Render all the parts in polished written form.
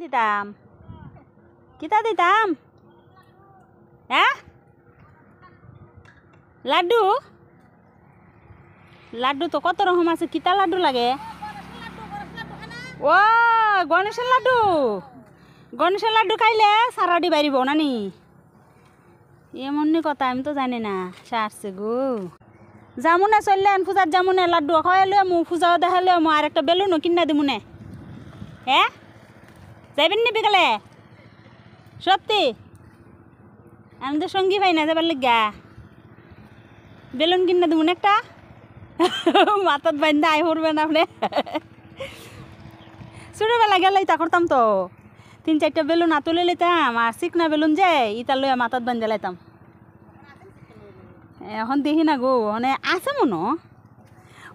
দিতাম কিতা দিতাম হ্যাঁ লাড্ডু লাড্ডু তো কত রকম আছে কিতা লাড্ডু লাগে ও গণেশের লাড্ডু খাইলে সারাডি বাড়িব নানি এমনি কথা আমি তো জানি না সারছে গো যামুনে চললেন পূজার যামুনে লাড্ডু খাওয়াইলে মু পূজাও দেখালে মু আর একটা বেলুনও কিনা দিমুনে হ্যাঁ যাইবেন নি বিকালে সত্যি আমি তো সঙ্গী পাই না যাবার লিগা বেলুন কিনা দিমুন একটা মাথাত বাইন্দা আই হরবেন আপনি ছোটবেলা গেলেই তা করতাম তো 3-4টা বেলুন তুলে লইতাম আর চিকনা বেলুন যে ইটা লইয়া মাথাত বান্ধে লাইতাম এখন দেখি না গো ওখানে আছে মনো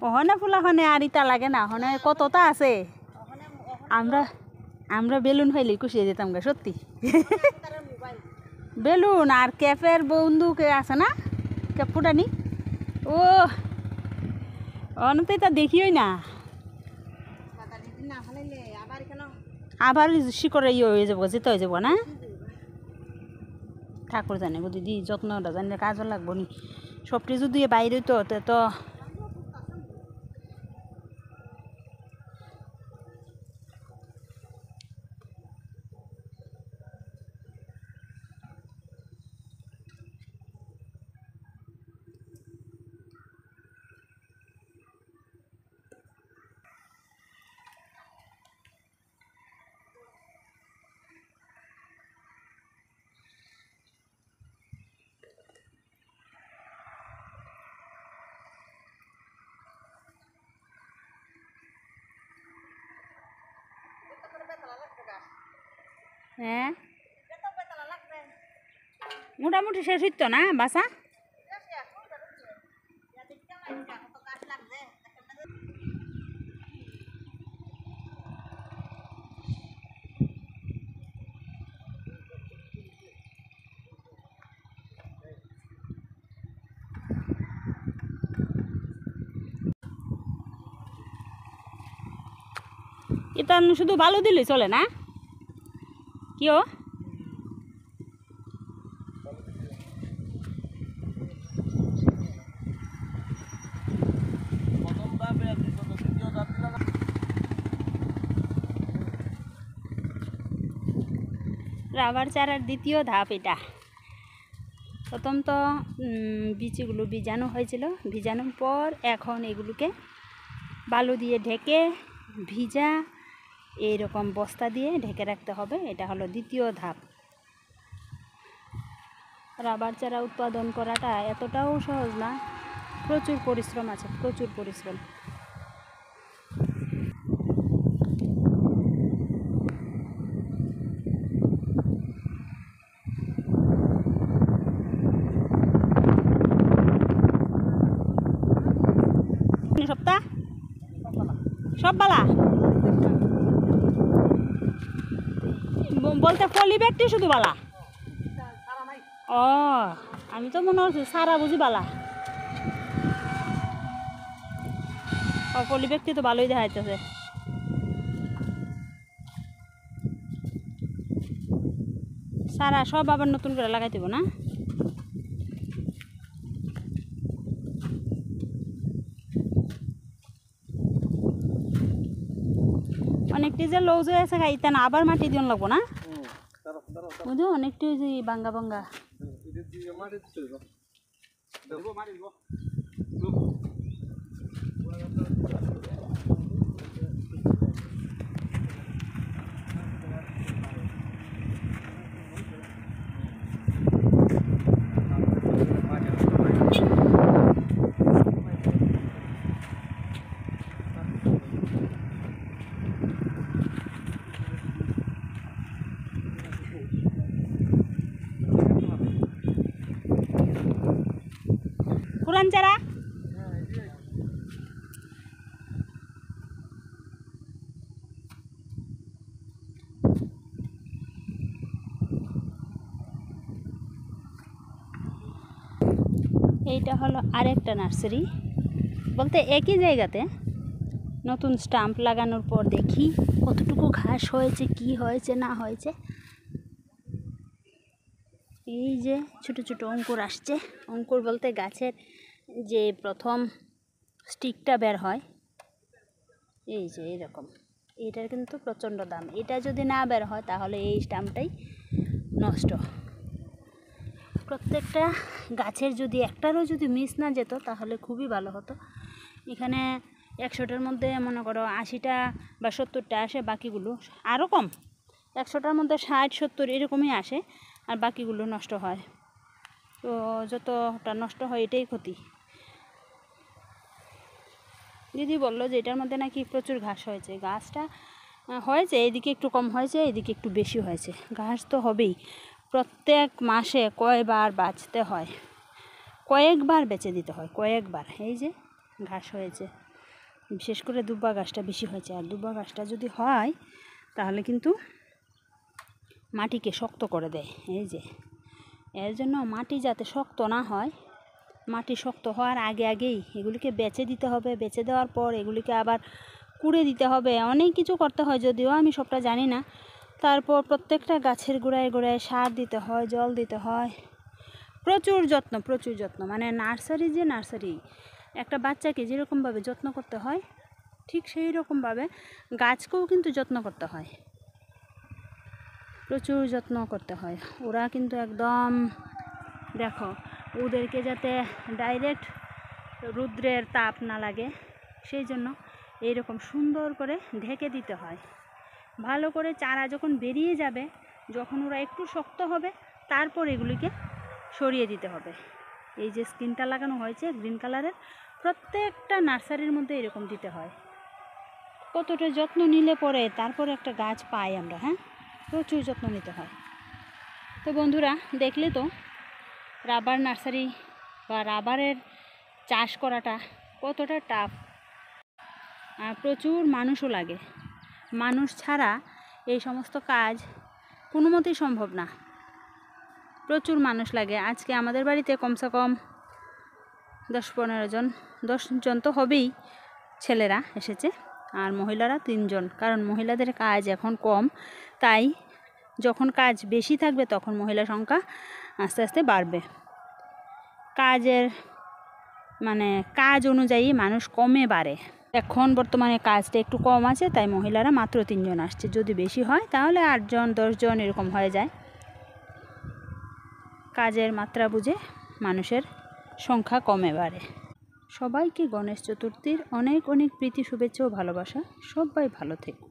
ওখানে ফুলাখানে আর ইটা লাগে না ওখানে কতটা আছে আমরা আমরা বেলুন ফাইলে কুশিয়ে যেতাম গা সত্যি বেলুন আর ক্যাফের বন্ধুকে আছে না ক্যাপ ফুটানি ও অনতে এটা দেখিওই না আবার শিকড়ে ইয়ে হয়ে যাবো যেতে হয়ে যাবো না ঠাকুর জানে গো দিদি যত্নটা জানলে কাজও লাগবো নি সবটি যদি বাইরে তো তো হ্যাঁ মোটামুটি শেষ হইতো না বাসা এটা শুধু ভালো দিলে চলে না কিও রাবার চারার দ্বিতীয় ধাপ এটা প্রথম তো বীজগুলো ভিজানো হয়েছিল ভিজানোর পর এখন এগুলোকে বালু দিয়ে ঢেকে ভিজা এইরকম বস্তা দিয়ে ঢেকে রাখতে হবে এটা হলো দ্বিতীয় ধাপ রাবার চারা উৎপাদন করাটা এতটাও সহজ না প্রচুর পরিশ্রম আছে প্রচুর পরিশ্রম সপ্তাহ সব বালা বলতে পলি ব্যাগটি শুধু বালা ও আমি তো মনে হচ্ছে সারা বুঝি বালা ও পলি ব্যাগটি তো ভালোই দেখা যাচ্ছে সারা সব আবার নতুন করে লাগাই দেবো না অনেকটি যে লৌজ হয়ে আছে খাইতে না আবার মাটি দিন লাগবো না বুঝো অনেকটি যে বাঙ্গা বাঙ্গা পুরান চারা এইটা হলো আরেকটা নার্সারি বলতে একই জায়গাতে নতুন স্টাম্প লাগানোর পর দেখি কতটুকু ঘাস হয়েছে, কি হয়েছে না হয়েছে। এই যে ছোট ছোট অঙ্কুর আসছে, অঙ্কুর বলতে গাছের যে প্রথম স্টিকটা বের হয়, এই যে এরকম, এটার কিন্তু প্রচণ্ড দাম। এটা যদি না বের হয় তাহলে এই স্টাম্পটাই নষ্ট। প্রত্যেকটা গাছের যদি একটারও যদি মিস না যেত তাহলে খুবই ভালো হতো। এখানে 100টার মধ্যে মনে করো 80টা বা 70টা আসে, বাকিগুলো আরও কম, 100টার মধ্যে 60-70 এরকমই আসে, আর বাকিগুলো নষ্ট হয়। তো যতটা নষ্ট হয় এটাই ক্ষতি। দিদি বললো যে এটার মধ্যে নাকি প্রচুর ঘাস হয়েছে। গাছটা হয়েছে, এদিকে একটু কম হয়েছে, এদিকে একটু বেশি হয়েছে। ঘাস তো হবেই, প্রত্যেক মাসে কয়বার বাঁচতে হয়, কয়েকবার বেচে দিতে হয়, কয়েকবার। এই যে ঘাস হয়েছে, বিশেষ করে দুব্বা ঘাসটা বেশি হয়েছে। আর দুব্বা ঘাসটা যদি হয় তাহলে কিন্তু মাটিকে শক্ত করে দেয়। এই যে এর জন্য মাটি যাতে শক্ত না হয়, মাটি শক্ত হওয়ার আগে আগেই এগুলিকে বেচে দিতে হবে। বেচে দেওয়ার পর এগুলিকে আবার কুড়ে দিতে হবে, অনেক কিছু করতে হয়, যদিও আমি সবটা জানি না। তারপর প্রত্যেকটা গাছের গোড়ায় গোড়ায় সার দিতে হয়, জল দিতে হয়, প্রচুর যত্ন, প্রচুর যত্ন। মানে নার্সারি যে নার্সারি, একটা বাচ্চাকে যেরকমভাবে যত্ন করতে হয় ঠিক সেই রকমভাবে গাছকেও কিন্তু যত্ন করতে হয়, প্রচুর যত্ন করতে হয়। ওরা কিন্তু একদম, দেখো, ওদেরকে যাতে ডাইরেক্ট রৌদ্রের তাপ না লাগে সেই জন্য এইরকম সুন্দর করে ঢেকে দিতে হয়। ভালো করে চারা যখন বেরিয়ে যাবে, যখন ওরা একটু শক্ত হবে, তারপর এগুলিকে সরিয়ে দিতে হবে। এই যে স্ক্রিনটা লাগানো হয়েছে গ্রিন কালারের, প্রত্যেকটা নার্সারির মধ্যে এরকম দিতে হয়। কতটা যত্ন নিলে পরে তারপরে একটা গাছ পাই আমরা। হ্যাঁ, প্রচুর যত্ন নিতে হয়। তো বন্ধুরা, দেখলে তো রাবার নার্সারি বা রাবারের চাষ করাটা কতটা টাফ, আর প্রচুর মানুষও লাগে। মানুষ ছাড়া এই সমস্ত কাজ কোনো মতেই সম্ভব না, প্রচুর মানুষ লাগে। আজকে আমাদের বাড়িতে কমসে কম 10-15 জন, 10 জন তো হবেই, ছেলেরা এসেছে, আর মহিলারা 3 জন। কারণ মহিলাদের কাজ এখন কম, তাই যখন কাজ বেশি থাকবে তখন মহিলা সংখ্যা আস্তে আস্তে বাড়বে। কাজের মানে কাজ অনুযায়ী মানুষ কমে বাড়ে। এখন বর্তমানে কাজটা একটু কম আছে, তাই মহিলারা মাত্র 3 জন আসছে। যদি বেশি হয় তাহলে 8 জন 10 জন এরকম হয়ে যায়। কাজের মাত্রা বুঝে মানুষের সংখ্যা কমে বাড়ে। সবাইকে গণেশ চতুর্থীর অনেক অনেক প্রীতি, শুভেচ্ছা ও ভালোবাসা। সবাই ভালো থেকো।